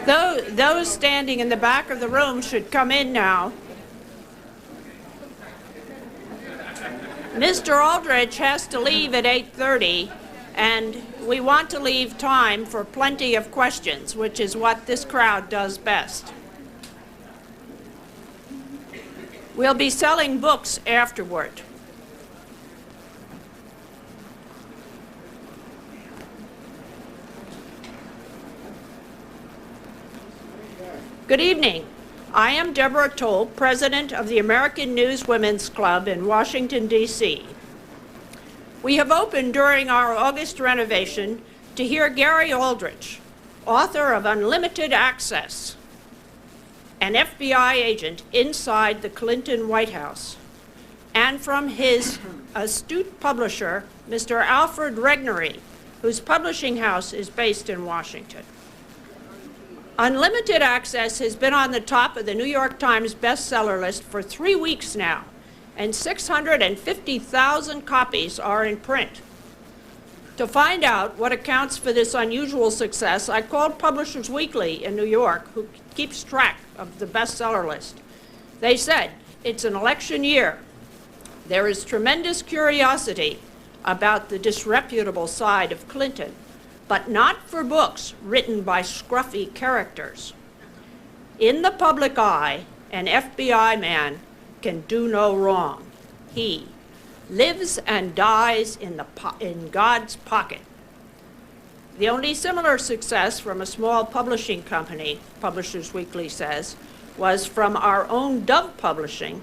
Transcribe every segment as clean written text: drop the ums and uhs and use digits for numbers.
Those standing in the back of the room should come in now. Mr. Aldrich has to leave at 8:30, and we want to leave time for plenty of questions, which is what this crowd does best. We'll be selling books afterward. Good evening. I am Deborah Toll, president of the American News Women's Club in Washington, D.C. We have opened during our August renovation to hear Gary Aldrich, author of Unlimited Access, an FBI agent inside the Clinton White House, and from his astute publisher, Mr. Alfred Regnery, whose publishing house is based in Washington. Unlimited Access has been on the top of the New York Times bestseller list for 3 weeks now, and 650,000 copies are in print. To find out what accounts for this unusual success, I called Publishers Weekly in New York, who keeps track of the bestseller list. They said, it's an election year. There is tremendous curiosity about the disreputable side of Clinton, but not for books written by scruffy characters. In the public eye, an FBI man can do no wrong. He lives and dies in God's pocket. The only similar success from a small publishing company, Publishers Weekly says, was from our own Dove Publishing,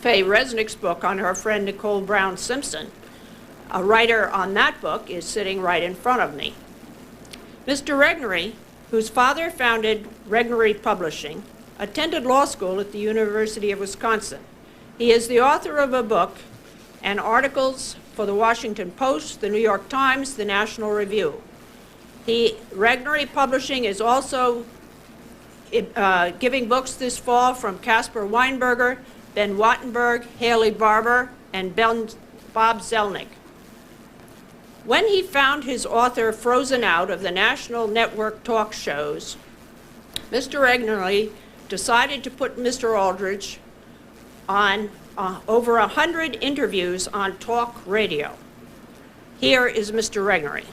Faye Resnick's book on her friend Nicole Brown Simpson. A writer on that book is sitting right in front of me. Mr. Regnery, whose father founded Regnery Publishing, attended law school at the University of Wisconsin. He is the author of a book and articles for the Washington Post, the New York Times, the National Review. Regnery Publishing is also giving books this fall from Caspar Weinberger, Ben Wattenberg, Haley Barbour, and Bob Zelnick. When he found his author frozen out of the national network talk shows, Mr. Regnery decided to put Mr. Aldrich on over 100 interviews on talk radio. Here is Mr. Regnery.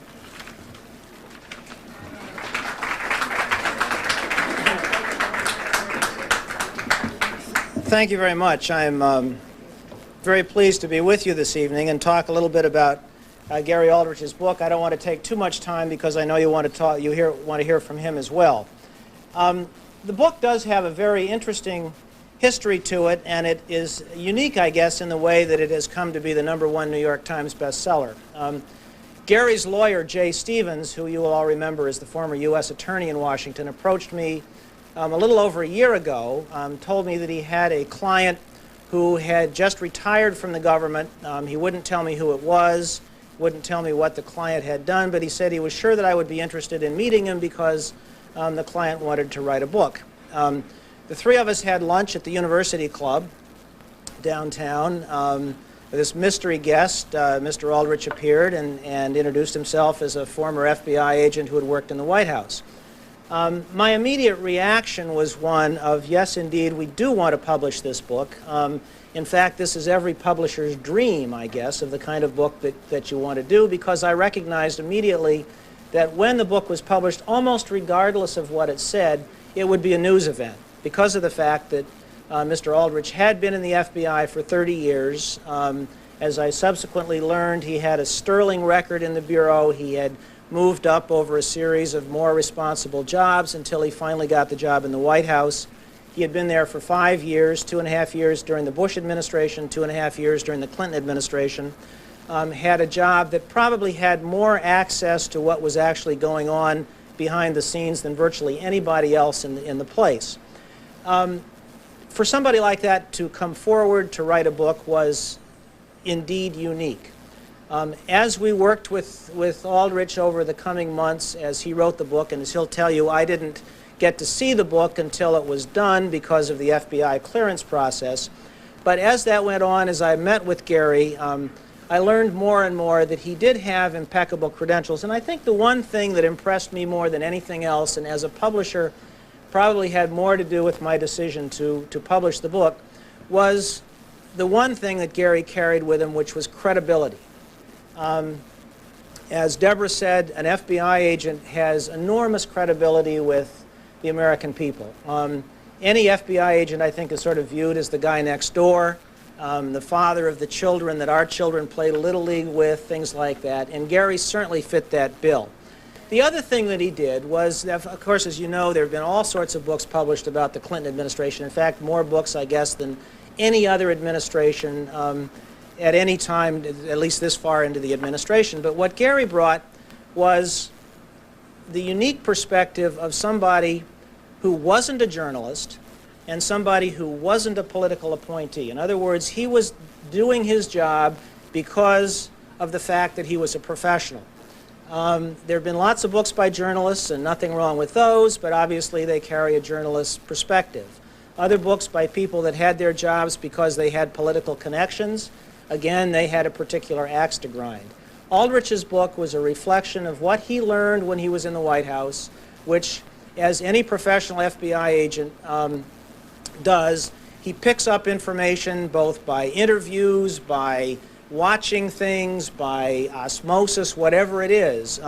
Thank you very much. I'm very pleased to be with you this evening and talk a little bit about Gary Aldrich's book. I don't want to take too much time because I know you want to hear from him as well. The book does have a very interesting history to it, and it is unique, I guess, in the way that it has come to be the #1 New York Times bestseller. Gary's lawyer, Jay Stevens, who you will all remember is the former U.S. attorney in Washington, approached me a little over a year ago, told me that he had a client who had just retired from the government. He wouldn't tell me who it was, wouldn't tell me what the client had done, but he said he was sure that I would be interested in meeting him because the client wanted to write a book. The three of us had lunch at the University Club downtown. This mystery guest, Mr. Aldrich, appeared and introduced himself as a former FBI agent who had worked in the White House. My immediate reaction was one of, yes, indeed, we do want to publish this book. In fact, this is every publisher's dream, I guess, of the kind of book that you want to do, because I recognized immediately that when the book was published, almost regardless of what it said, it would be a news event, because of the fact that Mr. Aldrich had been in the FBI for 30 years. As I subsequently learned, he had a sterling record in the Bureau. He had moved up over a series of more responsible jobs until he finally got the job in the White House. He had been there for 5 years, 2.5 years during the Bush administration, 2.5 years during the Clinton administration. Had a job that probably had more access to what was actually going on behind the scenes than virtually anybody else in the place. For somebody like that to come forward to write a book was indeed unique. As we worked with Aldrich over the coming months as he wrote the book, and as he'll tell you, I didn't get to see the book until it was done because of the FBI clearance process. But as that went on, as I met with Gary, I learned more and more that he did have impeccable credentials. And I think the one thing that impressed me more than anything else, and as a publisher probably had more to do with my decision to publish the book, was the one thing that Gary carried with him, which was credibility. As Deborah said, an FBI agent has enormous credibility with the American people. Any FBI agent, I think, is sort of viewed as the guy next door, the father of the children that our children played Little League with, things like that. And Gary certainly fit that bill. The other thing that he did was, of course, as you know, there have been all sorts of books published about the Clinton administration. In fact, more books, I guess, than any other administration at any time, at least this far into the administration. But what Gary brought was the unique perspective of somebody who wasn't a journalist and somebody who wasn't a political appointee. In other words, he was doing his job because of the fact that he was a professional. There have been lots of books by journalists, and nothing wrong with those, but obviously they carry a journalist's perspective. Other books by people that had their jobs because they had political connections, again, they had a particular axe to grind. Aldrich's book was a reflection of what he learned when he was in the White House, which, as any professional FBI agent does, he picks up information both by interviews, by watching things, by osmosis, whatever it is.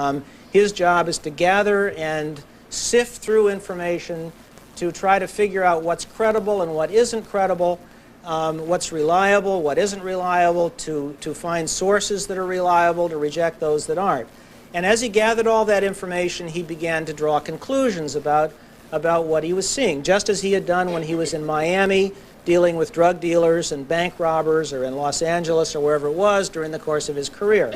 His job is to gather and sift through information to try to figure out what's credible and what isn't credible, what's reliable, what isn't reliable, to find sources that are reliable, to reject those that aren't. And as he gathered all that information, he began to draw conclusions about what he was seeing, just as he had done when he was in Miami dealing with drug dealers and bank robbers, or in Los Angeles or wherever it was during the course of his career.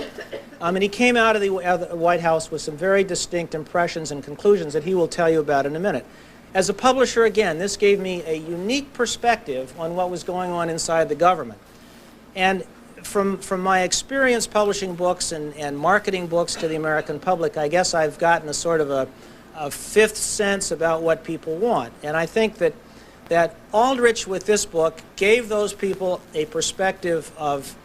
And he came out of the White House with some very distinct impressions and conclusions that he will tell you about in a minute. As a publisher, again, this gave me a unique perspective on what was going on inside the government. And from my experience publishing books and marketing books to the American public, I guess I've gotten a sort of a fifth sense about what people want. And I think that Aldrich, with this book, gave those people a perspective of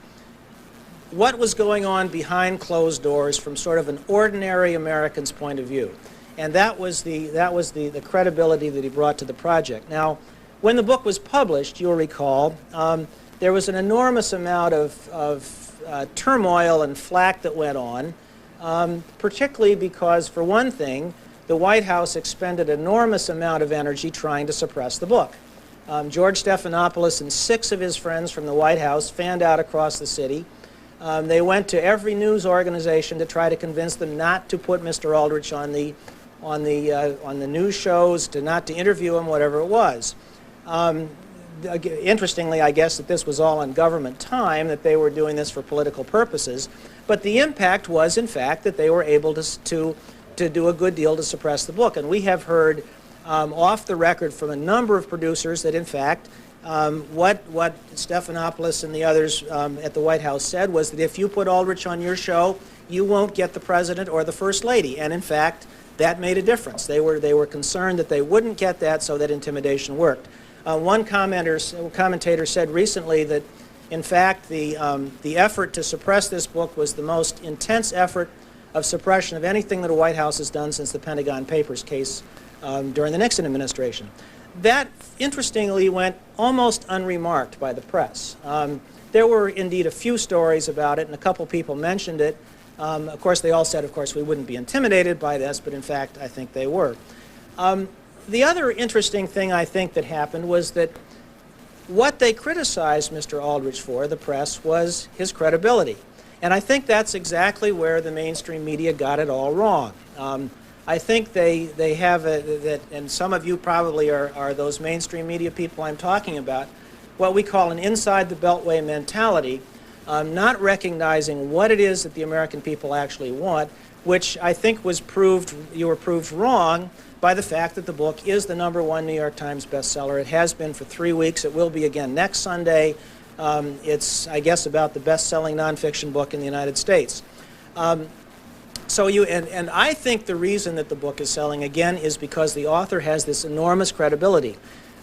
what was going on behind closed doors from sort of an ordinary American's point of view. And that was the credibility that he brought to the project. Now, when the book was published, you'll recall, there was an enormous amount of turmoil and flack that went on, particularly because, for one thing, the White House expended an enormous amount of energy trying to suppress the book. George Stephanopoulos and 6 of his friends from the White House fanned out across the city. They went to every news organization to try to convince them not to put Mr. Aldrich on the news shows, not to interview him, whatever it was. Interestingly, I guess that this was all on government time, that they were doing this for political purposes. But the impact was, in fact, that they were able to do a good deal to suppress the book. And we have heard off the record from a number of producers that, in fact, what Stephanopoulos and the others at the White House said was that if you put Aldrich on your show, you won't get the president or the first lady. And in fact, that made a difference. They were concerned that they wouldn't get that, so that intimidation worked. One commentator said recently that, in fact, the effort to suppress this book was the most intense effort of suppression of anything that the White House has done since the Pentagon Papers case during the Nixon administration. That, interestingly, went almost unremarked by the press. There were indeed a few stories about it, and a couple people mentioned it. Of course, they all said, of course, we wouldn't be intimidated by this, but in fact, I think they were. The other interesting thing I think that happened was that what they criticized Mr. Aldrich for, the press, was his credibility. And I think that's exactly where the mainstream media got it all wrong. I think they have, and some of you probably are those mainstream media people I'm talking about, what we call an inside the beltway mentality, not recognizing what it is that the American people actually want, which I think you were proved wrong by the fact that the book is the #1 New York Times bestseller. It has been for 3 weeks. It will be again next Sunday. It's, I guess, about the best-selling nonfiction book in the United States. And I think the reason that the book is selling, again, is because the author has this enormous credibility.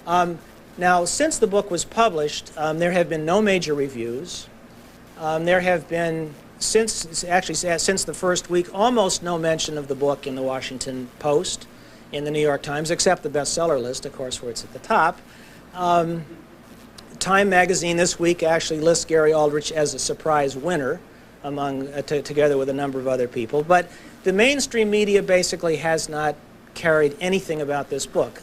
Now, since the book was published, there have been no major reviews. There have been, since the first week, almost no mention of the book in the Washington Post, in the New York Times, except the bestseller list, of course, where it's at the top. Time magazine this week actually lists Gary Aldrich as a surprise winner, together with a number of other people. But the mainstream media basically has not carried anything about this book.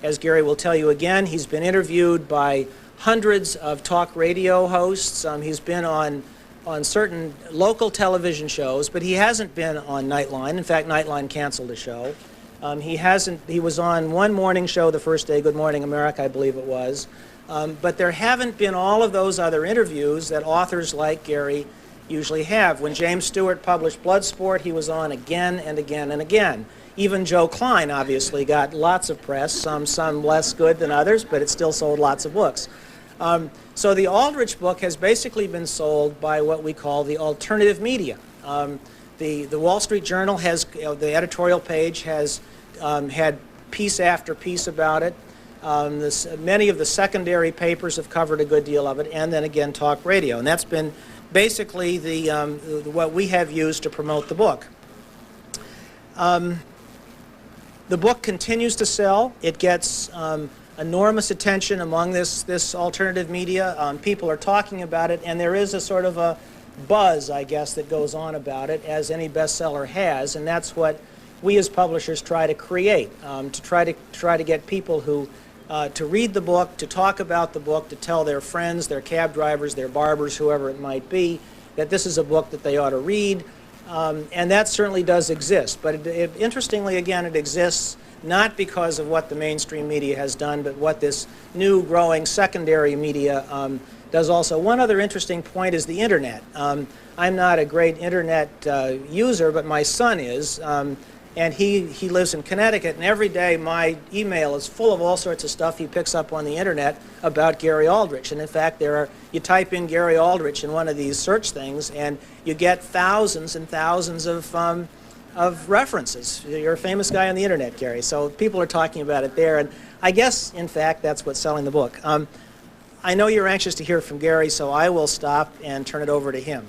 As Gary will tell you again, he's been interviewed by hundreds of talk radio hosts. He's been on certain local television shows, but he hasn't been on Nightline. In fact, Nightline canceled the show. He was on one morning show the first day, Good Morning America, I believe it was. But there haven't been all of those other interviews that authors like Gary usually have. When James Stewart published Bloodsport, he was on again and again and again. Even Joe Klein obviously got lots of press, some less good than others, but it still sold lots of books. So the Aldrich book has basically been sold by what we call the alternative media. The Wall Street Journal has, the editorial page has had piece after piece about it. Many of the secondary papers have covered a good deal of it, and then again talk radio. And that's been basically what we have used to promote the book. The book continues to sell. It gets enormous attention among this alternative media. People are talking about it, and there is a sort of a buzz, I guess, that goes on about it, as any bestseller has, and that's what we as publishers try to create, to try to get people who to read the book, to talk about the book, to tell their friends, their cab drivers, their barbers, whoever it might be, that this is a book that they ought to read. And that certainly does exist. But interestingly, again, it exists not because of what the mainstream media has done, but what this new growing secondary media does also. One other interesting point is the Internet. I'm not a great Internet user, but my son is. And he lives in Connecticut, and every day my email is full of all sorts of stuff he picks up on the Internet about Gary Aldrich. And in fact, you type in Gary Aldrich in one of these search things, and you get thousands and thousands of references. You're a famous guy on the Internet, Gary. So people are talking about it there, and I guess, in fact, that's what's selling the book. I know you're anxious to hear from Gary, so I will stop and turn it over to him.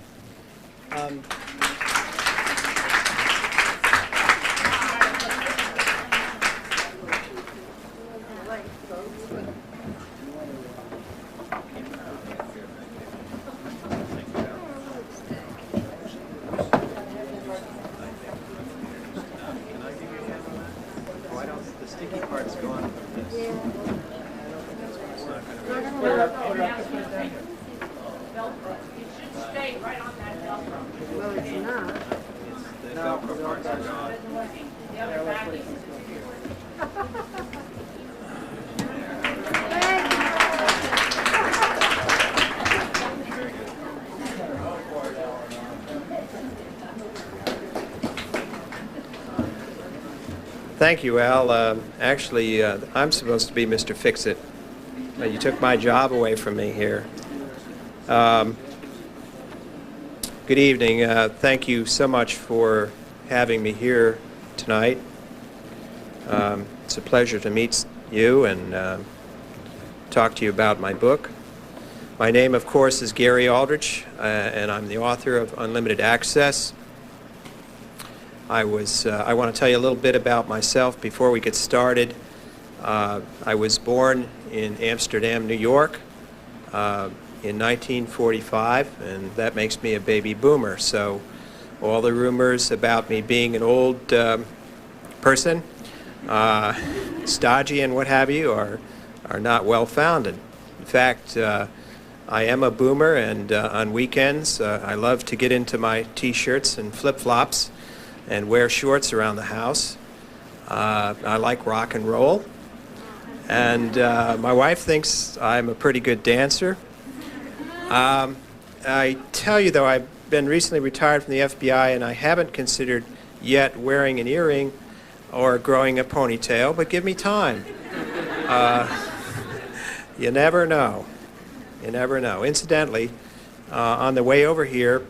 Thank you, Al. Actually, I'm supposed to be Mr. Fix-It. You took my job away from me here. Good evening. Thank you so much for having me here tonight. It's a pleasure to meet you and talk to you about my book. My name, of course, is Gary Aldrich, and I'm the author of Unlimited Access. I want to tell you a little bit about myself before we get started. I was born in Amsterdam, New York, in 1945, and that makes me a baby boomer. So all the rumors about me being an old person, stodgy and what have you, are not well founded. In fact, I am a boomer, and on weekends I love to get into my t-shirts and flip-flops and wear shorts around the house. I like rock and roll. And my wife thinks I'm a pretty good dancer. I tell you, though, I've been recently retired from the FBI, and I haven't considered yet wearing an earring or growing a ponytail, but give me time. You never know. You never know. Incidentally, on the way over here,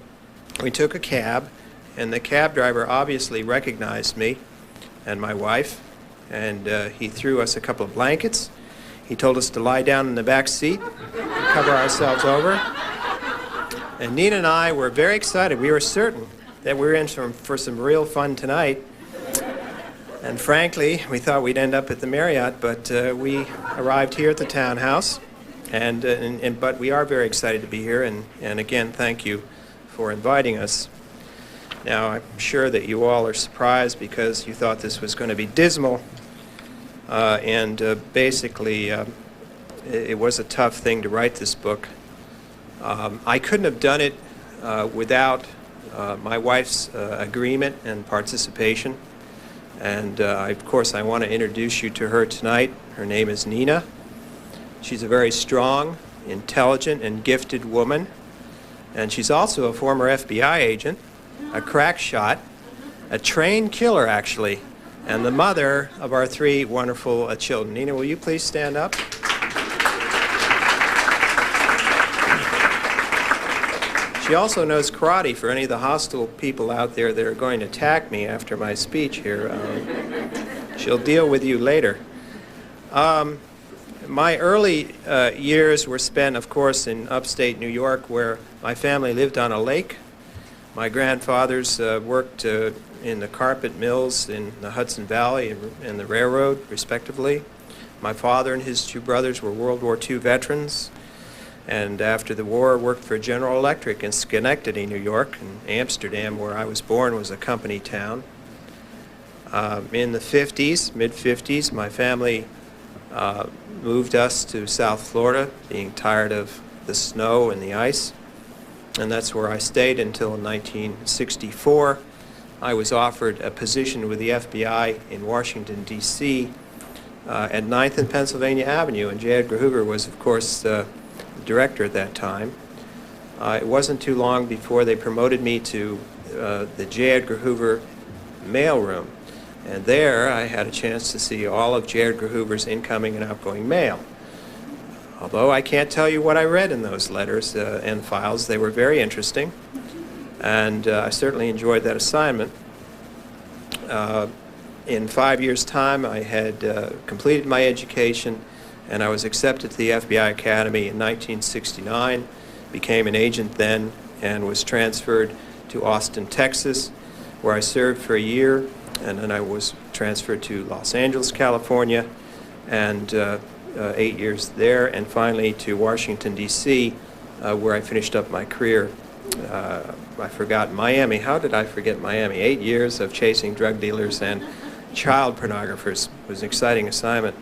we took a cab, and the cab driver obviously recognized me and my wife, and he threw us a couple of blankets. He told us to lie down in the back seat, cover ourselves over. And Nina and I were very excited. We were certain that we were in for some real fun tonight. And frankly, we thought we'd end up at the Marriott, but we arrived here at the townhouse. But we are very excited to be here, and again, thank you for inviting us. Now, I'm sure that you all are surprised because you thought this was going to be dismal, basically, it was a tough thing to write this book. I couldn't have done it without my wife's agreement and participation. And of course, I want to introduce you to her tonight. Her name is Nina. She's a very strong, intelligent, and gifted woman. And she's also a former FBI agent, a crack shot, a trained killer, actually, and the mother of our 3 wonderful children. Nina, will you please stand up? She also knows karate for any of the hostile people out there that are going to attack me after my speech here. She'll deal with you later. My early years were spent, of course, in upstate New York, where my family lived on a lake. My grandfathers worked in the carpet mills in the Hudson Valley and the railroad, respectively. My father and his 2 brothers were World War II veterans, and after the war worked for General Electric in Schenectady, New York, and Amsterdam, where I was born, was a company town. In the 50s, mid-50s, my family moved us to South Florida, being tired of the snow and the ice, and that's where I stayed until 1964. I was offered a position with the FBI in Washington, D.C. At 9th and Pennsylvania Avenue, and J. Edgar Hoover was, of course, the director at that time. It wasn't too long before they promoted me to the J. Edgar Hoover mailroom. And there I had a chance to see all of J. Edgar Hoover's incoming and outgoing mail. Although I can't tell you what I read in those letters and files, they were very interesting. And I certainly enjoyed that assignment. In 5 years' time, I had completed my education, and I was accepted to the FBI Academy in 1969, became an agent then, and was transferred to Austin, Texas, where I served for a year, and then I was transferred to Los Angeles, California, and 8 years there, and finally to Washington, D.C., where I finished up my career. I forgot Miami. How did I forget Miami? 8 years of chasing drug dealers and child pornographers. It was an exciting assignment.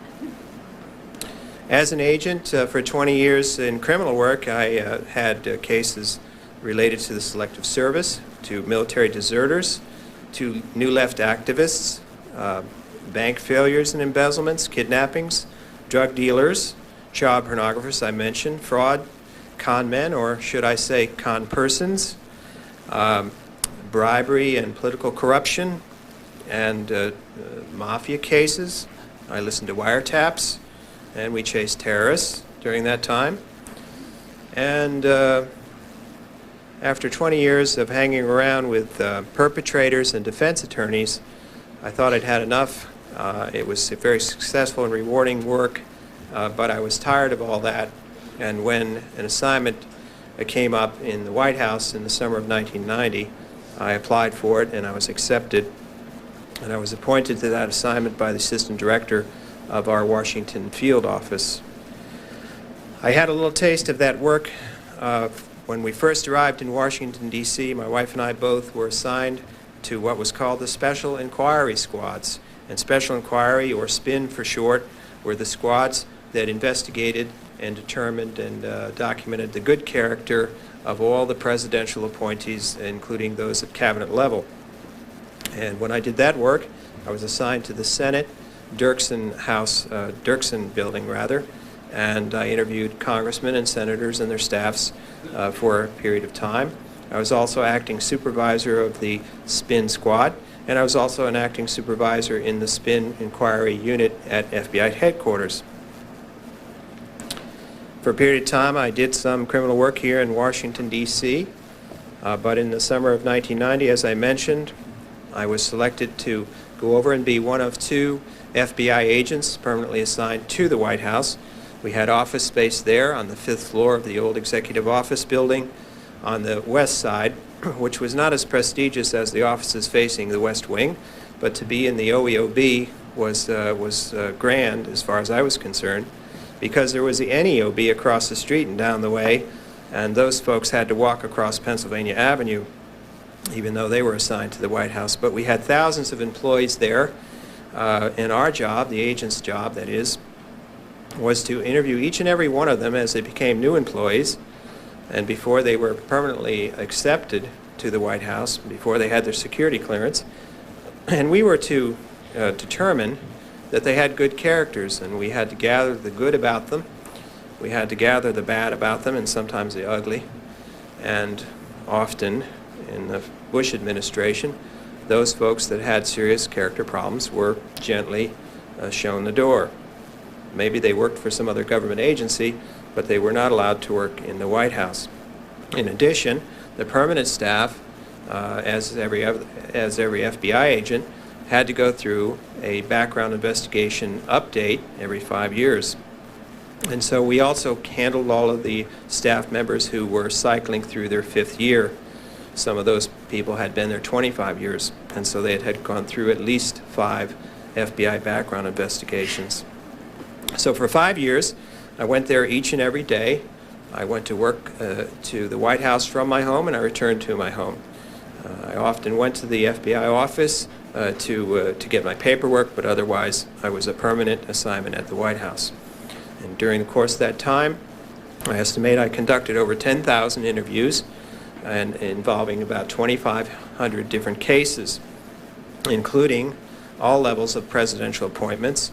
As an agent for 20 years in criminal work, I had cases related to the Selective Service, to military deserters, to New Left activists, bank failures and embezzlements, kidnappings, drug dealers, child pornographers I mentioned, fraud, con men, or should I say con persons, bribery and political corruption, and mafia cases. I listened to wiretaps, and we chased terrorists during that time. And after 20 years of hanging around with perpetrators and defense attorneys, I thought I'd had enough. It was a very successful and rewarding work, but I was tired of all that. And when an assignment came up in the White House in the summer of 1990, I applied for it and I was accepted. And I was appointed to that assignment by the assistant director of our Washington field office. I had a little taste of that work when we first arrived in Washington, D.C. My wife and I both were assigned to what was called the Special Inquiry Squads. And Special Inquiry, or SPIN for short, were the squads that investigated and determined and documented the good character of all the presidential appointees, including those at cabinet level. And when I did that work, I was assigned to the Senate Dirksen building, rather, and I interviewed congressmen and senators and their staffs for a period of time. I was also acting supervisor of the SPIN squad, and I was also an acting supervisor in the SPIN inquiry unit at FBI headquarters. For a period of time, I did some criminal work here in Washington, D.C., but in the summer of 1990, as I mentioned, I was selected to go over and be one of 2 FBI agents permanently assigned to the White House. We had office space there on the 5th floor of the old executive office building. on the west side, which was not as prestigious as the offices facing the West Wing, but to be in the OEOB was grand as far as I was concerned, because there was the NEOB across the street and down the way, and those folks had to walk across Pennsylvania Avenue, even though they were assigned to the White House. But we had thousands of employees there, and our job, the agent's job that is, was to interview each and every one of them as they became new employees, and before they were permanently accepted to the White House, before they had their security clearance. And we were to determine that they had good characters, and we had to gather the good about them, we had to gather the bad about them, and sometimes the ugly. And often in the Bush administration, those folks that had serious character problems were gently shown the door. Maybe they worked for some other government agency, but they were not allowed to work in the White House. In addition, the permanent staff, as every FBI agent, had to go through a background investigation update every 5 years. And so we also handled all of the staff members who were cycling through their 5th year. Some of those people had been there 25 years, and so they had gone through at least 5 FBI background investigations. So for 5 years, I went there each and every day. I went to work to the White House from my home, and I returned to my home. I often went to the FBI office to get my paperwork, but otherwise I was a permanent assignment at the White House. And during the course of that time, I estimate I conducted over 10,000 interviews and involving about 2,500 different cases, including all levels of presidential appointments,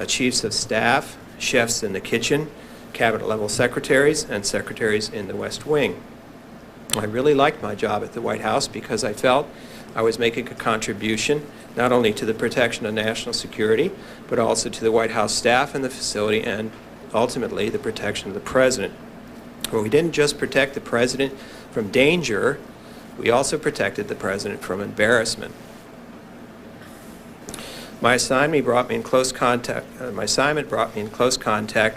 chiefs of staff, chefs in the kitchen, cabinet-level secretaries, and secretaries in the West Wing. I really liked my job at the White House because I felt I was making a contribution not only to the protection of national security, but also to the White House staff and the facility, and ultimately the protection of the president. Well, we didn't just protect the president from danger, we also protected the president from embarrassment. My assignment brought me in close contact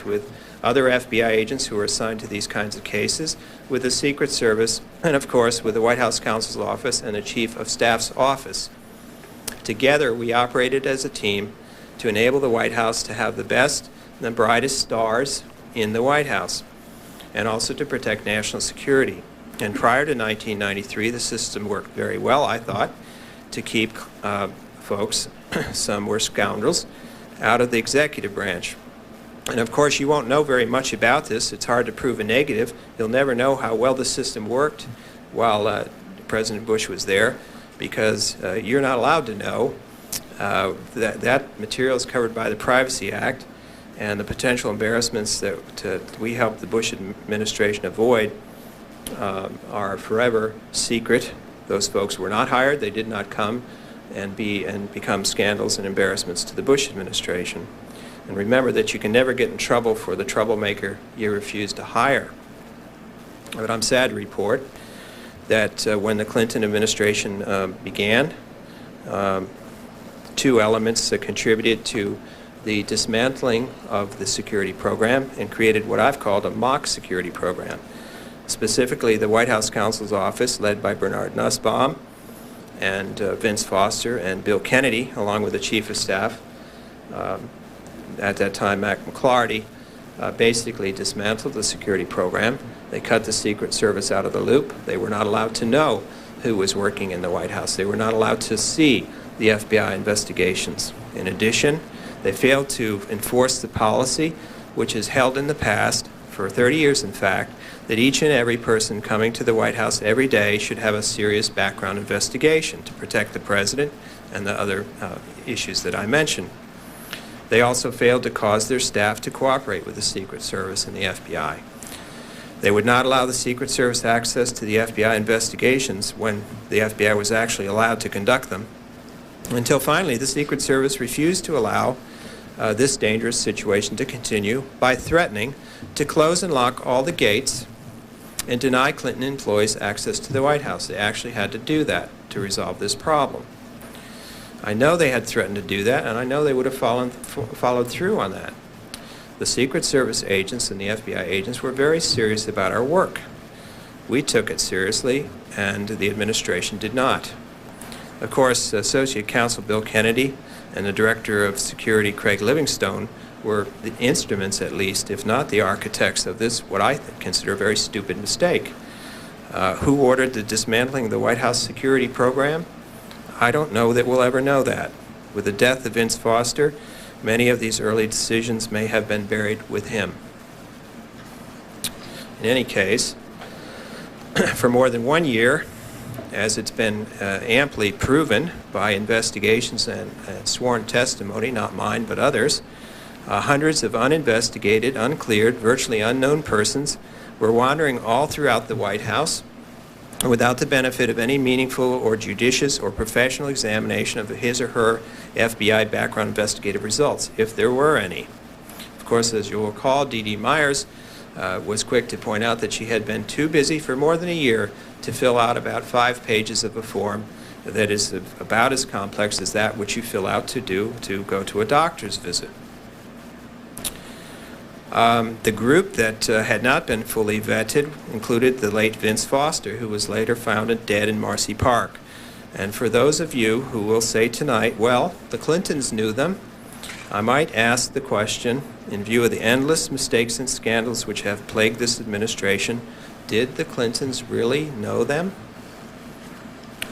with other FBI agents who were assigned to these kinds of cases, with the Secret Service, and of course with the White House Counsel's Office and the Chief of Staff's office. Together we operated as a team to enable the White House to have the best and the brightest stars in the White House, and also to protect national security. And prior to 1993, the system worked very well, I thought, to keep folks, some were scoundrels, out of the executive branch. And of course, you won't know very much about this. It's hard to prove a negative. You'll never know how well the system worked while President Bush was there, because you're not allowed to know. That material is covered by the Privacy Act, and the potential embarrassments that we helped the Bush administration avoid are forever secret. Those folks were not hired. They did not come and become scandals and embarrassments to the Bush administration. And remember that you can never get in trouble for the troublemaker you refuse to hire. But I'm sad to report that when the Clinton administration began, 2 elements contributed to the dismantling of the security program and created what I've called a mock security program. Specifically, the White House Counsel's Office, led by Bernard Nussbaum and Vince Foster and Bill Kennedy, along with the Chief of Staff, at that time Mac McLarty, basically dismantled the security program. They cut the Secret Service out of the loop. They were not allowed to know who was working in the White House. They were not allowed to see the FBI investigations. In addition, they failed to enforce the policy, which has held in the past, for 30 years in fact, that each and every person coming to the White House every day should have a serious background investigation to protect the president and the other issues that I mentioned. They also failed to cause their staff to cooperate with the Secret Service and the FBI. They would not allow the Secret Service access to the FBI investigations when the FBI was actually allowed to conduct them, until finally the Secret Service refused to allow this dangerous situation to continue by threatening to close and lock all the gates and deny Clinton employees access to the White House. They actually had to do that to resolve this problem. I know they had threatened to do that, and I know they would have followed through on that. The Secret Service agents and the FBI agents were very serious about our work. We took it seriously, and the administration did not. Of course, Associate Counsel Bill Kennedy and the Director of Security Craig Livingstone were the instruments, at least, if not the architects of this, what I consider a very stupid mistake. Who ordered the dismantling of the White House security program? I don't know that we'll ever know that. With the death of Vince Foster, many of these early decisions may have been buried with him. In any case, for more than 1 year, as it's been amply proven by investigations and sworn testimony, not mine but others, hundreds of uninvestigated, uncleared, virtually unknown persons were wandering all throughout the White House without the benefit of any meaningful or judicious or professional examination of his or her FBI background investigative results, if there were any. Of course, as you'll recall, D.D. Myers was quick to point out that she had been too busy for more than a year to fill out about 5 pages of a form that is about as complex as that which you fill out to go to a doctor's visit. The group that had not been fully vetted included the late Vince Foster, who was later found dead in Marcy Park. And for those of you who will say tonight, well, the Clintons knew them, I might ask the question, in view of the endless mistakes and scandals which have plagued this administration, did the Clintons really know them?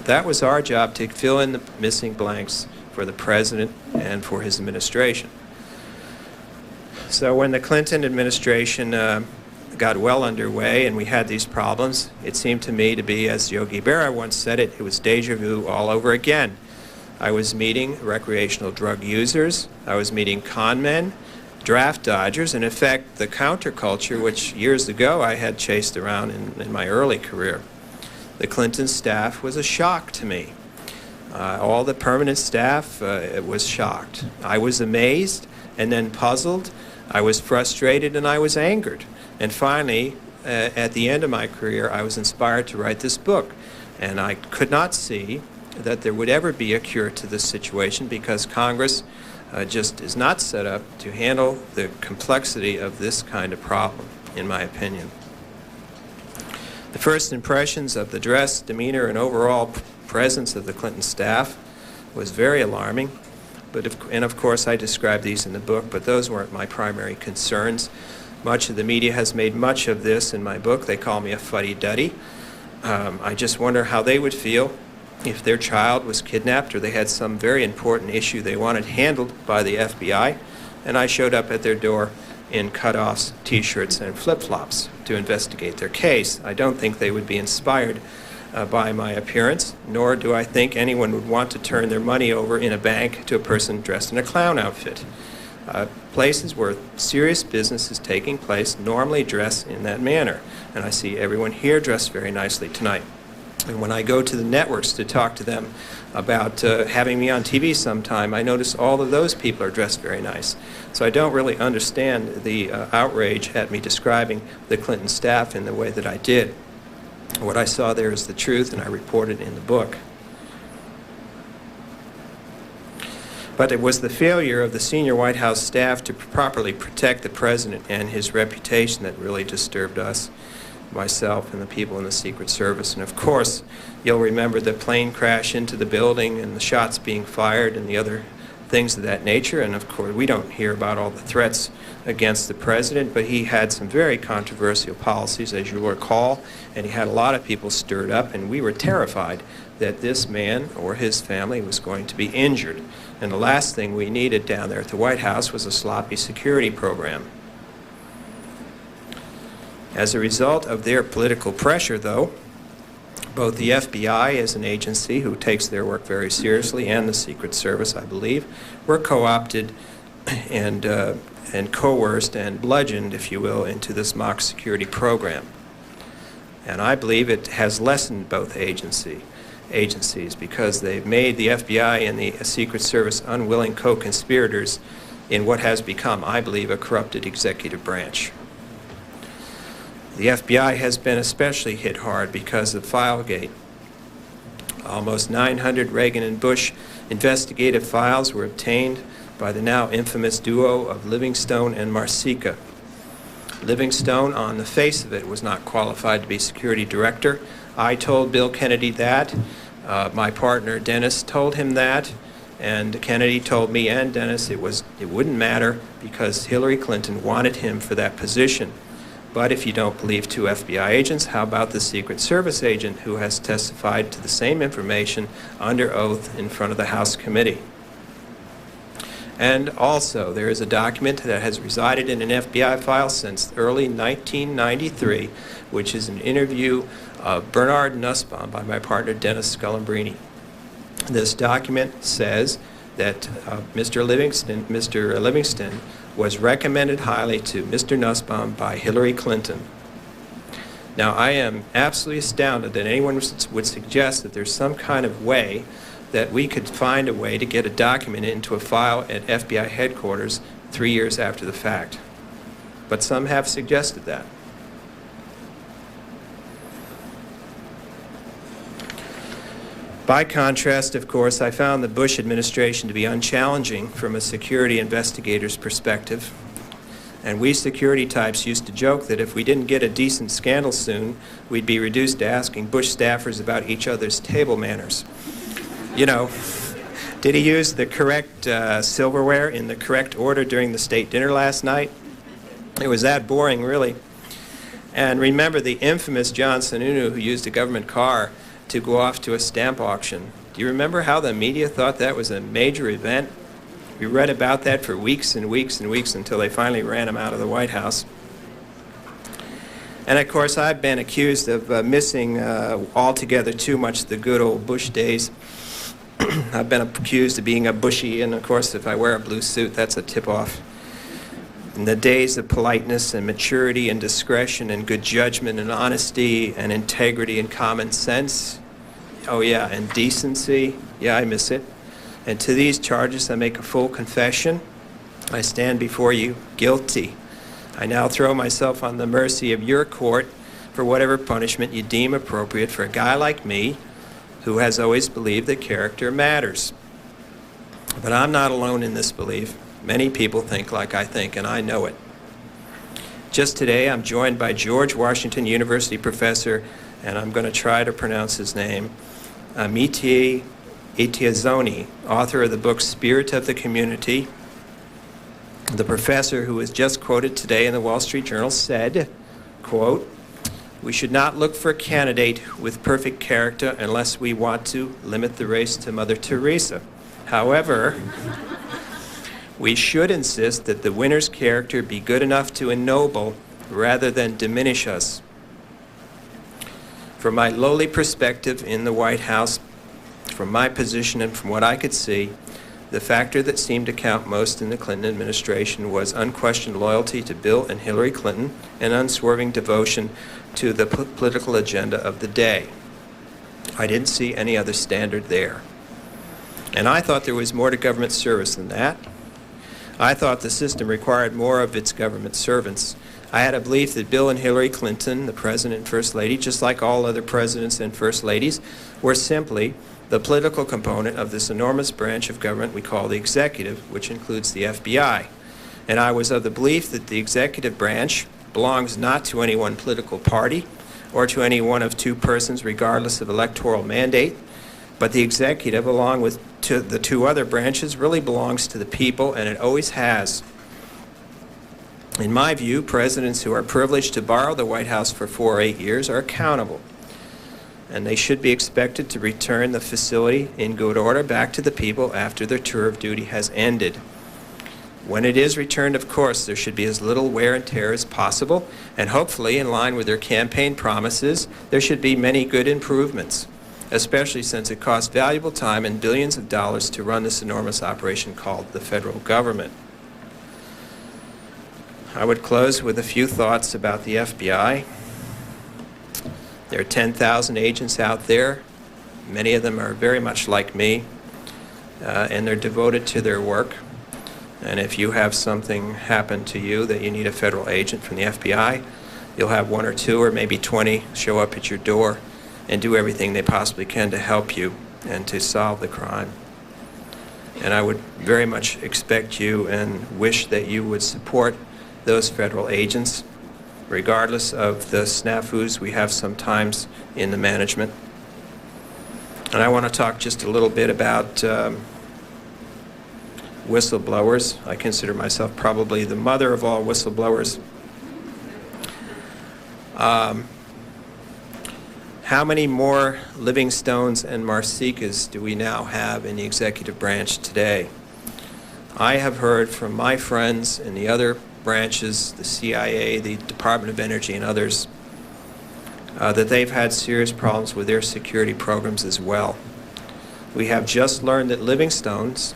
That was our job, to fill in the missing blanks for the president and for his administration. So when the Clinton administration got well underway and we had these problems, it seemed to me to be, as Yogi Berra once said it was deja vu all over again. I was meeting recreational drug users, I was meeting con men, draft dodgers, and in fact the counterculture which years ago I had chased around in my early career. The Clinton staff was a shock to me. All the permanent staff was shocked. I was amazed and then puzzled. I was frustrated and I was angered. And finally, at the end of my career, I was inspired to write this book. And I could not see that there would ever be a cure to this situation because Congress just is not set up to handle the complexity of this kind of problem, in my opinion. The first impressions of the dress, demeanor, and overall presence of the Clinton staff was very alarming. And of course, I describe these in the book, but those weren't my primary concerns. Much of the media has made much of this in my book. They call me a fuddy-duddy. I just wonder how they would feel if their child was kidnapped or they had some very important issue they wanted handled by the FBI, and I showed up at their door in cutoffs, T-shirts, and flip-flops to investigate their case. I don't think they would be inspired by my appearance, nor do I think anyone would want to turn their money over in a bank to a person dressed in a clown outfit. Places where serious business is taking place normally dress in that manner, and I see everyone here dressed very nicely tonight. And when I go to the networks to talk to them about having me on TV sometime, I notice all of those people are dressed very nice. So I don't really understand the outrage at me describing the Clinton staff in the way that I did. What I saw there is the truth, and I reported in the book. But it was the failure of the senior White House staff to properly protect the president and his reputation that really disturbed us, myself and the people in the Secret Service. And of course, you'll remember the plane crash into the building and the shots being fired and the other things of that nature. And of course, we don't hear about all the threats against the president, but he had some very controversial policies, as you'll recall, and he had a lot of people stirred up, and we were terrified that this man or his family was going to be injured. And the last thing we needed down there at the White House was a sloppy security program. As a result of their political pressure, though, both the FBI as an agency who takes their work very seriously and the Secret Service, I believe, were co-opted and coerced and bludgeoned, if you will, into this mock security program. And I believe it has lessened both agencies because they've made the FBI and the Secret Service unwilling co-conspirators in what has become, I believe, a corrupted executive branch. The FBI has been especially hit hard because of Filegate. Almost 900 Reagan and Bush investigative files were obtained by the now infamous duo of Livingstone and Marsica. Livingstone, on the face of it, was not qualified to be security director. I told Bill Kennedy that. My partner Dennis told him that, and Kennedy told me and Dennis it wouldn't matter because Hillary Clinton wanted him for that position. But if you don't believe two FBI agents, how about the Secret Service agent who has testified to the same information under oath in front of the House committee? And also, there is a document that has resided in an FBI file since early 1993, which is an interview of Bernard Nussbaum by my partner Dennis Scullambrini. This document says that Mr. Livingston was recommended highly to Mr. Nussbaum by Hillary Clinton. Now, I am absolutely astounded that anyone would suggest that there's some kind of way that we could find a way to get a document into a file at FBI headquarters 3 years after the fact. But some have suggested that. By contrast, of course, I found the Bush administration to be unchallenging from a security investigator's perspective. And we security types used to joke that if we didn't get a decent scandal soon, we'd be reduced to asking Bush staffers about each other's table manners. You know, did he use the correct silverware in the correct order during the state dinner last night? It was that boring, really. And remember the infamous John Sununu who used a government car to go off to a stamp auction. Do you remember how the media thought that was a major event? We read about that for weeks and weeks and weeks until they finally ran him out of the White House. And of course, I've been accused of missing altogether too much the good old Bush days. I've been accused of being a Bushy, and of course, if I wear a blue suit, that's a tip-off. In the days of politeness and maturity and discretion and good judgment and honesty and integrity and common sense, oh yeah, and decency, yeah, I miss it. And to these charges, I make a full confession. I stand before you guilty. I now throw myself on the mercy of your court for whatever punishment you deem appropriate for a guy like me who has always believed that character matters. But I'm not alone in this belief. Many people think like I think, and I know it. Just today, I'm joined by George Washington University professor, and I'm going to try to pronounce his name, Amitié Etiazoni, author of the book Spirit of the Community. The professor, who was just quoted today in the Wall Street Journal, said, quote, "We should not look for a candidate with perfect character unless we want to limit the race to Mother Teresa. However, we should insist that the winner's character be good enough to ennoble rather than diminish us." From my lowly perspective in the White House, from my position and from what I could see, the factor that seemed to count most in the Clinton administration was unquestioned loyalty to Bill and Hillary Clinton and unswerving devotion to the political agenda of the day. I didn't see any other standard there. And I thought there was more to government service than that. I thought the system required more of its government servants. I had a belief that Bill and Hillary Clinton, the President and First Lady, just like all other presidents and First Ladies, were simply the political component of this enormous branch of government we call the executive, which includes the FBI. And I was of the belief that the executive branch belongs not to any one political party or to any one of two persons regardless of electoral mandate, but the executive, along with the two other branches, really belongs to the people, and it always has. In my view, presidents who are privileged to borrow the White House for 4 or 8 years are accountable, and they should be expected to return the facility in good order back to the people after their tour of duty has ended. When it is returned, of course, there should be as little wear and tear as possible, and hopefully, in line with their campaign promises, there should be many good improvements, especially since it costs valuable time and billions of dollars to run this enormous operation called the federal government. I would close with a few thoughts about the FBI. There are 10,000 agents out there. Many of them are very much like me, and they're devoted to their work. And if you have something happen to you that you need a federal agent from the FBI, you'll have 1 or 2 or maybe 20 show up at your door and do everything they possibly can to help you and to solve the crime. And I would very much expect you and wish that you would support those federal agents regardless of the snafus we have sometimes in the management. And I want to talk just a little bit about whistleblowers. I consider myself probably the mother of all whistleblowers. How many more Livingstones and Marsikas do we now have in the executive branch today? I have heard from my friends in the other branches, the CIA, the Department of Energy, and others, that they've had serious problems with their security programs as well. We have just learned that Livingstone's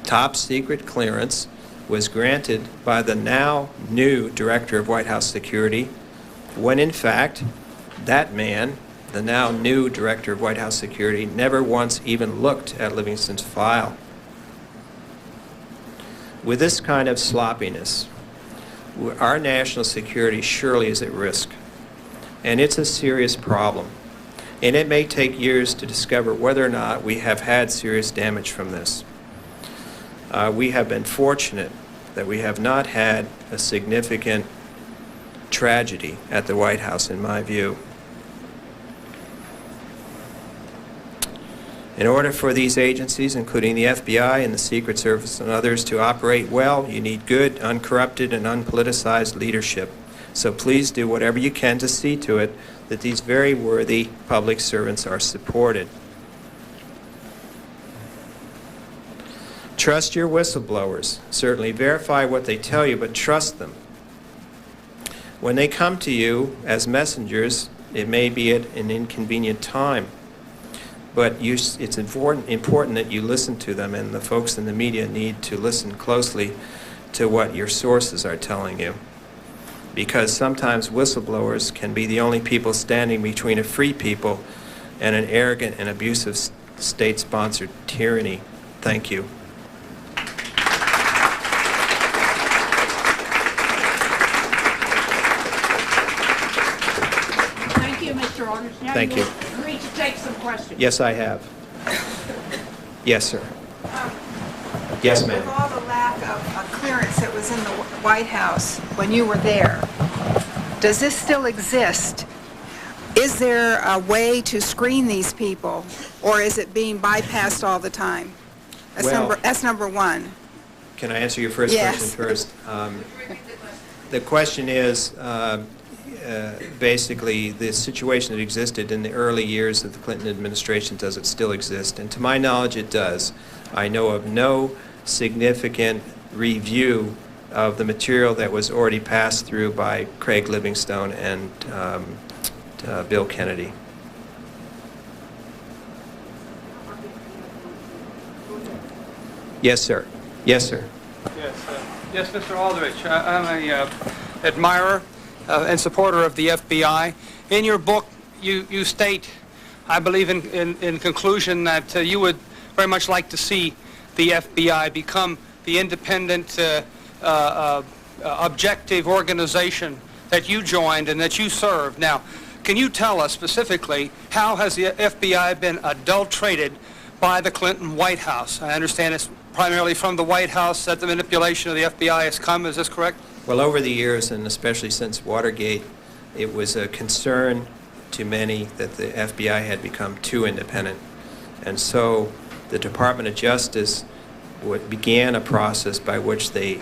top secret clearance was granted by the now new Director of White House Security, when in fact that man, the now new Director of White House Security, never once even looked at Livingstone's file. With this kind of sloppiness, our national security surely is at risk. And it's a serious problem. And it may take years to discover whether or not we have had serious damage from this. We have been fortunate that we have not had a significant tragedy at the White House, in my view. In order for these agencies, including the FBI and the Secret Service and others, to operate well, you need good, uncorrupted, and unpoliticized leadership. So please do whatever you can to see to it that these very worthy public servants are supported. Trust your whistleblowers. Certainly verify what they tell you, but trust them. When they come to you as messengers, it may be at an inconvenient time. But it's important that you listen to them, and the folks in the media need to listen closely to what your sources are telling you. Because sometimes whistleblowers can be the only people standing between a free people and an arrogant and abusive state-sponsored tyranny. Thank you. Thank you, Mr. Aldrich. Now Thank you. Agree to take some questions. Yes, I have. Yes, sir. Yes, ma'am. With all the lack of clearance that was in the White House when you were there, does this still exist? Is there a way to screen these people, or is it being bypassed all the time? That's number one. Can I answer your first Yes. question first? The question is basically the situation that existed in the early years of the Clinton administration, does it still exist? And to my knowledge, it does. I know of no significant review of the material that was already passed through by Craig Livingstone and Bill Kennedy. Yes, sir. Yes, sir. Yes, Mr. Aldrich. I'm an admirer and supporter of the FBI. In your book, you state, I believe in conclusion, that you would very much like to see the FBI become the independent, objective organization that you joined and that you served. Now, can you tell us specifically how has the FBI been adulterated by the Clinton White House? I understand it's primarily from the White House that the manipulation of the FBI has come. Is this correct? Well, over the years, and especially since Watergate, it was a concern to many that the FBI had become too independent. And so the Department of Justice began a process by which they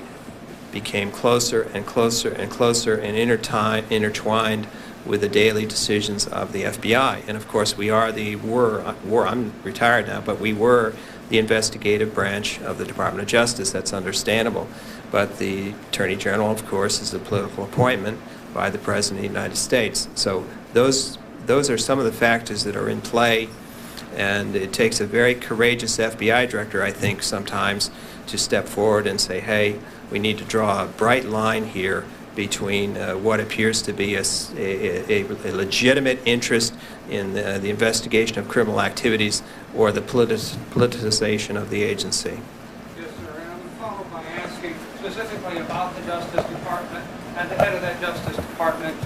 became closer and closer and closer and intertwined with the daily decisions of the FBI. And of course, I'm retired now, but we were the investigative branch of the Department of Justice. That's understandable. But the Attorney General, of course, is a political appointment by the President of the United States. So those are some of the factors that are in play, and it takes a very courageous FBI director, I think, sometimes to step forward and say, hey, we need to draw a bright line here between what appears to be a legitimate interest in the investigation of criminal activities or the politicization of the agency. Yes, sir. And I'm going to follow by asking specifically about the Justice Department and the head of that Justice Department.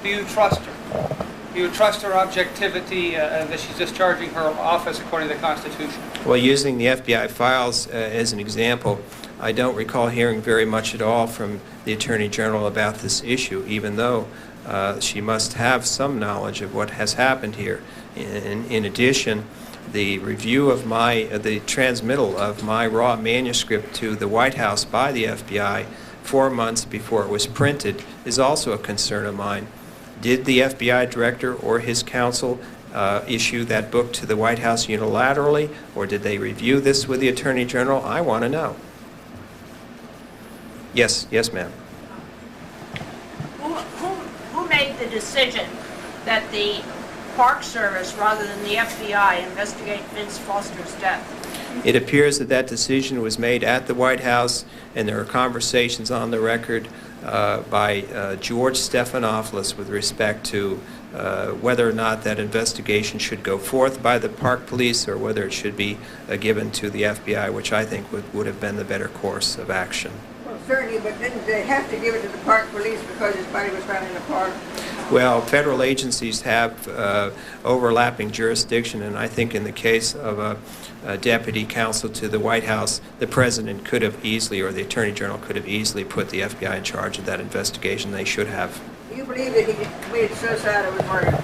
Do you trust her? Do you trust her objectivity and that she's discharging her office according to the Constitution? Well, using the FBI files as an example, I don't recall hearing very much at all from the Attorney General about this issue, even though she must have some knowledge of what has happened here. In addition, the review of the transmittal of my raw manuscript to the White House by the FBI 4 months before it was printed is also a concern of mine. Did the FBI director or his counsel issue that book to the White House unilaterally, or did they review this with the Attorney General? I want to know. Yes, ma'am. Who made the decision that the Park Service, rather than the FBI, investigate Vince Foster's death? It appears that that decision was made at the White House, and there are conversations on the record by George Stephanopoulos with respect to whether or not that investigation should go forth by the Park Police or whether it should be given to the FBI, which I think would have been the better course of action. Well, certainly, but didn't they have to give it to the Park Police because his body was found in the park? Well, federal agencies have overlapping jurisdiction, and I think in the case of a deputy counsel to the White House, the President could have easily, or the Attorney General could have easily put the FBI in charge of that investigation. They should have. Do you believe that he committed suicide or was murdered?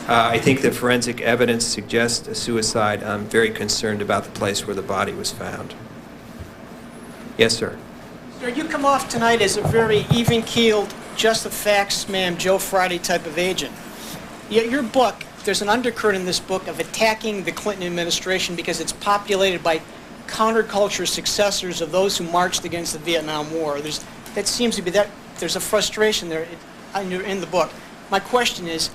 I think the forensic evidence suggests a suicide. I'm very concerned about the place where the body was found. Yes, sir. Sir, you come off tonight as a very even-keeled, just the facts, ma'am, Joe Friday type of agent. Yet your book, there's an undercurrent in this book of attacking the Clinton administration because it's populated by counterculture successors of those who marched against the Vietnam War. That seems to be that. There's a frustration there in the book. My question is,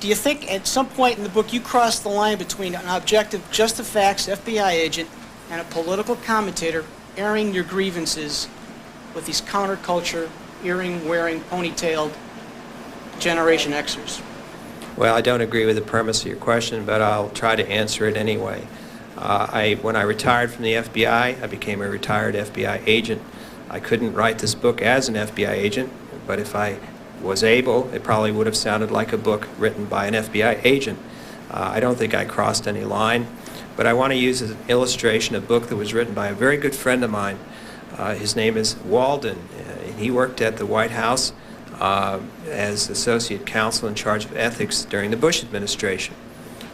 do you think at some point in the book you crossed the line between an objective, just the facts FBI agent and a political commentator airing your grievances with these counterculture, earring-wearing, ponytailed Generation Xers? Well, I don't agree with the premise of your question, but I'll try to answer it anyway. When I retired from the FBI, I became a retired FBI agent. I couldn't write this book as an FBI agent, but if I was able, it probably would have sounded like a book written by an FBI agent. I don't think I crossed any line, but I want to use as an illustration a book that was written by a very good friend of mine. His name is Walden. He worked at the White House as associate counsel in charge of ethics during the Bush administration.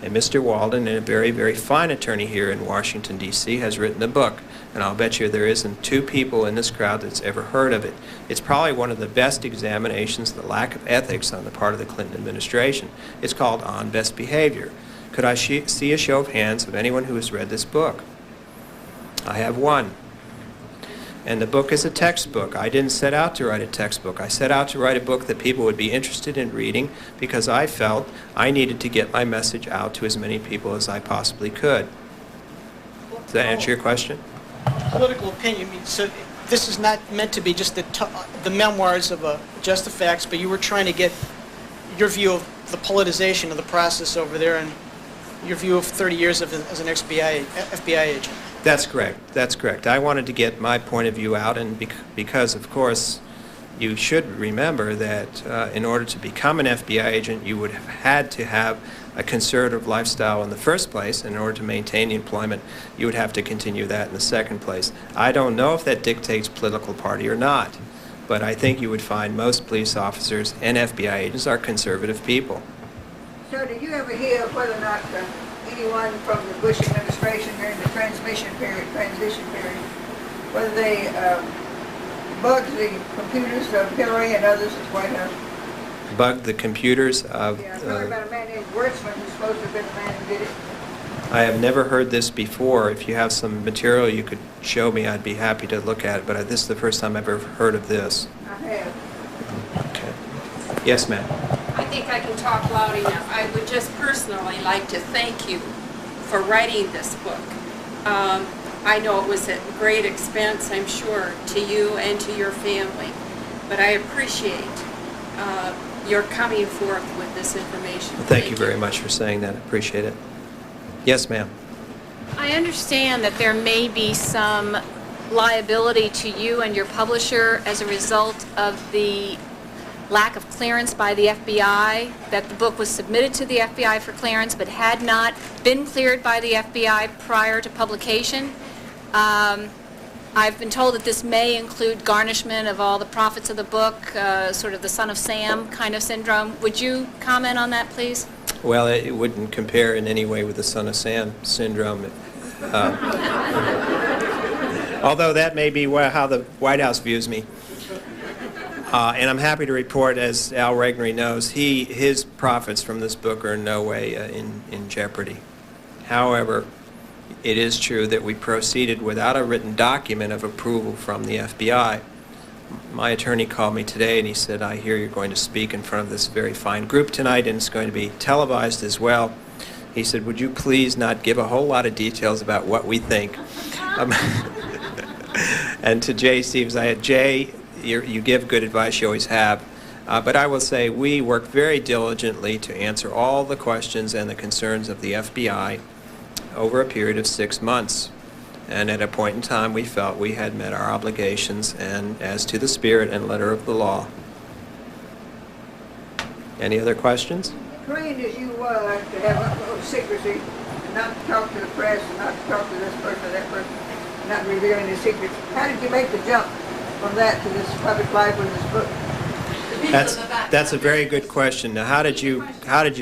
And Mr. Walden, a very, very fine attorney here in Washington, D.C., has written a book. And I'll bet you there isn't two people in this crowd that's ever heard of it. It's probably one of the best examinations of the lack of ethics on the part of the Clinton administration. It's called On Best Behavior. Could I see a show of hands of anyone who has read this book? I have one. And the book is a textbook. I didn't set out to write a textbook. I set out to write a book that people would be interested in reading because I felt I needed to get my message out to as many people as I possibly could. Does that answer your question? Political opinion. I mean, so this is not meant to be just the memoirs of just the facts, but you were trying to get your view of the politicization of the process over there and your view of 30 years as an FBI agent. That's correct. That's correct. I wanted to get my point of view out, and because, of course, you should remember that in order to become an FBI agent, you would have had to have a conservative lifestyle in the first place. In order to maintain the employment, you would have to continue that in the second place. I don't know if that dictates political party or not, but I think you would find most police officers and FBI agents are conservative people. Sir, did you ever hear whether or not anyone from the Bush administration during the transition period, whether they bugged the computers of Hillary and others at the White House? Bugged the computers of... Yeah, I heard about a man named Wertzman who's supposed to have been the man who did it. I have never heard this before. If you have some material you could show me, I'd be happy to look at it, but this is the first time I've ever heard of this. I have. Okay. Yes, ma'am. I think I can talk loud enough. I would just personally like to thank you for writing this book. I know it was at great expense, I'm sure, to you and to your family, but I appreciate your coming forth with this information. Well, thank you very much for saying that. I appreciate it. Yes, ma'am. I understand that there may be some liability to you and your publisher as a result of the lack of clearance by the FBI, that the book was submitted to the FBI for clearance but had not been cleared by the FBI prior to publication. I've been told that this may include garnishment of all the profits of the book, sort of the son of Sam kind of syndrome. Would you comment on that, please? Well, it wouldn't compare in any way with the son of Sam syndrome. Although that may be how the White House views me. And I'm happy to report, as Al Regnery knows, his profits from this book are in no way in jeopardy. However, it is true that we proceeded without a written document of approval from the FBI. My attorney called me today and he said, I hear you're going to speak in front of this very fine group tonight and it's going to be televised as well. He said, would you please not give a whole lot of details about what we think? And to Jay Stevens, I had, Jay, you give good advice, you always have. But I will say we worked very diligently to answer all the questions and the concerns of the FBI over a period of 6 months. And at a point in time, we felt we had met our obligations and as to the spirit and letter of the law. Any other questions? Trained as you were to have utmost secrecy, and not to talk to the press, and not to talk to this person or that person, not revealing the secrets. How did you make the jump from that to this public life with this book? That's a very good question. Now, how did you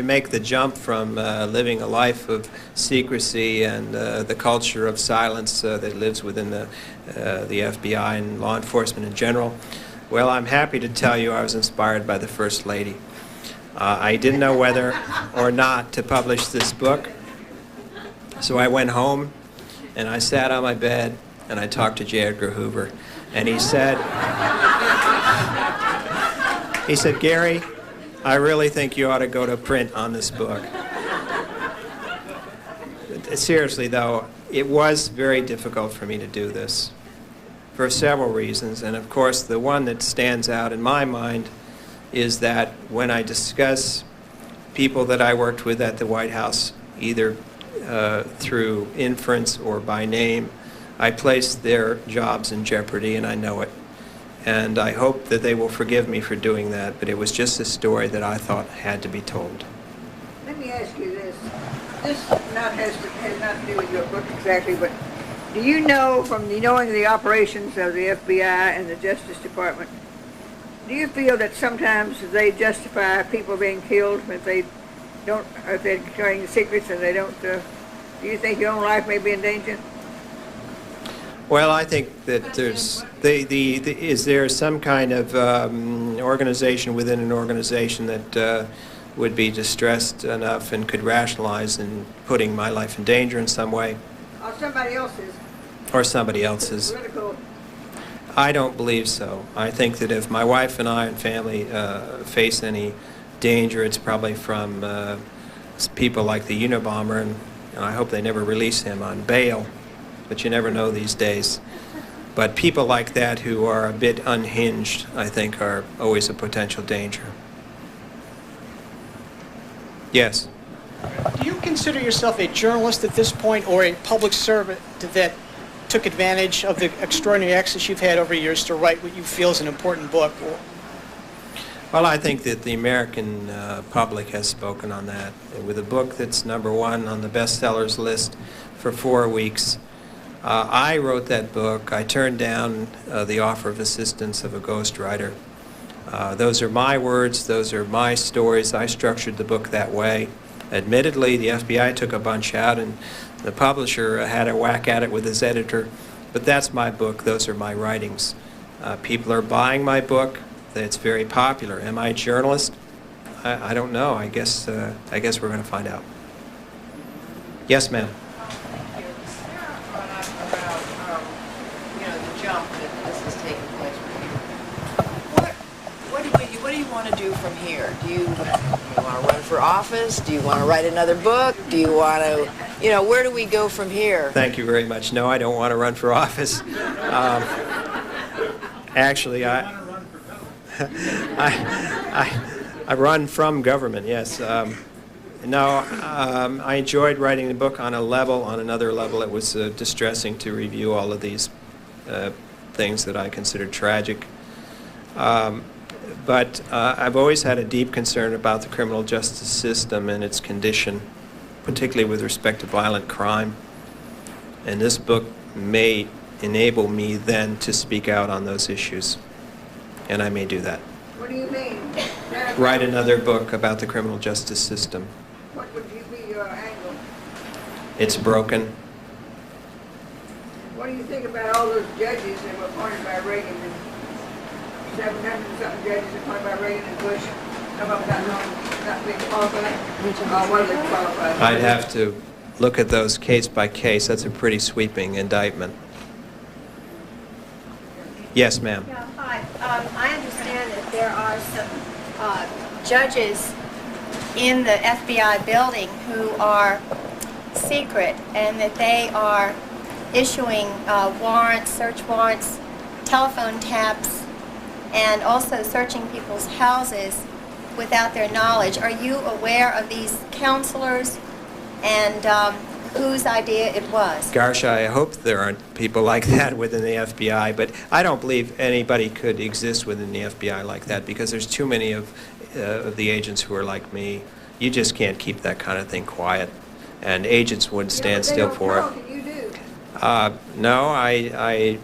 make the jump from living a life of secrecy and the culture of silence that lives within the FBI and law enforcement in general? Well, I'm happy to tell you I was inspired by the First Lady. I didn't know whether or not to publish this book, so I went home and I sat on my bed and I talked to J. Edgar Hoover, and he said, Gary, I really think you ought to go to print on this book. Seriously, though, it was very difficult for me to do this for several reasons. And of course, the one that stands out in my mind is that when I discuss people that I worked with at the White House, either through inference or by name, I place their jobs in jeopardy, and I know it. And I hope that they will forgive me for doing that, but it was just a story that I thought had to be told. Let me ask you this. This has not to do with your book exactly, but do you know from knowing the operations of the FBI and the Justice Department, do you feel that sometimes they justify people being killed if they don't, or if they're carrying secrets and they don't, do you think your own life may be in danger? Well, I think that there's is there some kind of organization within an organization that would be distressed enough and could rationalize in putting my life in danger in some way? Or somebody else's. Or somebody else's. Political. I don't believe so. I think that if my wife and I and family face any danger, it's probably from people like the Unabomber, and I hope they never release him on bail. But you never know these days. But people like that who are a bit unhinged, I think, are always a potential danger. Yes? Do you consider yourself a journalist at this point or a public servant that took advantage of the extraordinary access you've had over years to write what you feel is an important book? Well, I think that the American public has spoken on that. With a book that's #1 on the bestsellers list for 4 weeks, I wrote that book. I turned down the offer of assistance of a ghostwriter. Those are my words. Those are my stories. I structured the book that way. Admittedly, the FBI took a bunch out, and the publisher had a whack at it with his editor. But that's my book. Those are my writings. People are buying my book. It's very popular. Am I a journalist? I don't know. I guess we're going to find out. Yes, ma'am. What do you want to do from here? Do you want to run for office? Do you want to write another book? Do you want to, where do we go from here? Thank you very much. No, I don't want to run for office. Actually, I run from government, yes. I enjoyed writing the book on another level. It was distressing to review all of these things that I considered tragic. But I've always had a deep concern about the criminal justice system and its condition, particularly with respect to violent crime. And this book may enable me then to speak out on those issues. And I may do that. What do you mean? Write another book about the criminal justice system. What would you be your angle? It's broken. What do you think about all those judges that were appointed by Reagan? 700-something judges appointed by Reagan and Bush. Some of them not being qualified. What are they qualified? I'd have to look at those case by case. That's a pretty sweeping indictment. Yes, ma'am. Yeah, hi. I understand that there are some judges in the FBI building who are secret and that they are issuing warrants, search warrants, telephone taps, and also searching people's houses without their knowledge. Are you aware of these counselors and whose idea it was? Gosh, I hope there aren't people like that within the FBI, but I don't believe anybody could exist within the FBI like that because there's too many of the agents who are like me. You just can't keep that kind of thing quiet, and agents wouldn't stand still for it. You do. No, I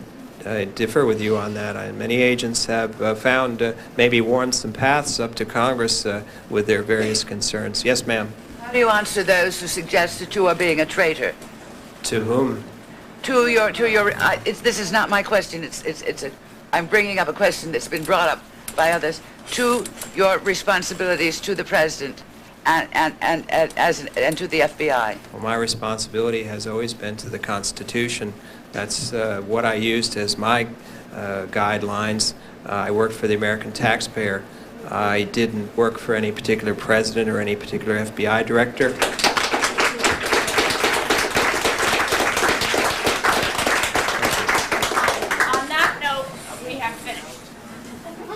differ with you on that. Many agents have found maybe worn some paths up to Congress with their various concerns. Yes, ma'am. How do you answer those who suggest that you are being a traitor? To whom? To your. This is not my question. I'm bringing up a question that's been brought up by others. To your responsibilities to the president and to the FBI. Well, my responsibility has always been to the Constitution. That's what I used as my guidelines. I worked for the American taxpayer. I didn't work for any particular president or any particular FBI director. On that note, we have finished.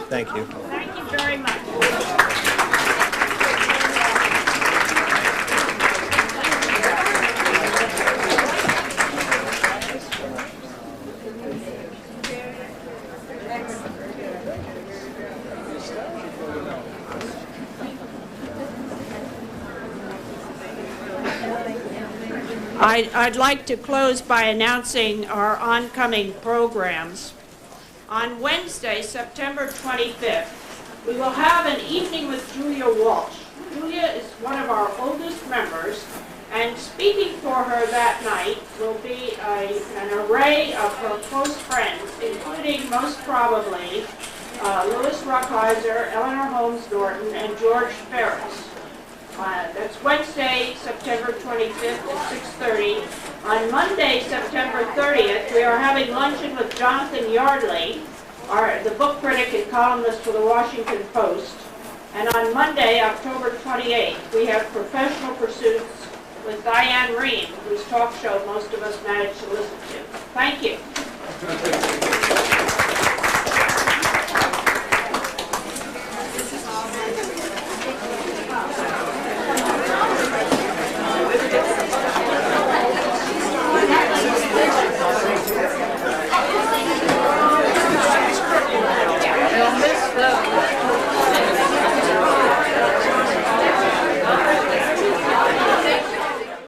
Thank you. Thank you very much. I'd like to close by announcing our oncoming programs. On Wednesday, September 25th, we will have an evening with Julia Walsh. Julia is one of our oldest members, and speaking for her that night will be an array of her close friends, including most probably Louis Ruckhiser, Eleanor Holmes Norton, and George Ferris. That's Wednesday, September 25th at 6:30. On Monday, September 30th, we are having luncheon with Jonathan Yardley, the book critic and columnist for the Washington Post. And on Monday, October 28th, we have Professional Pursuits with Diane Rehm, whose talk show most of us managed to listen to. Thank you.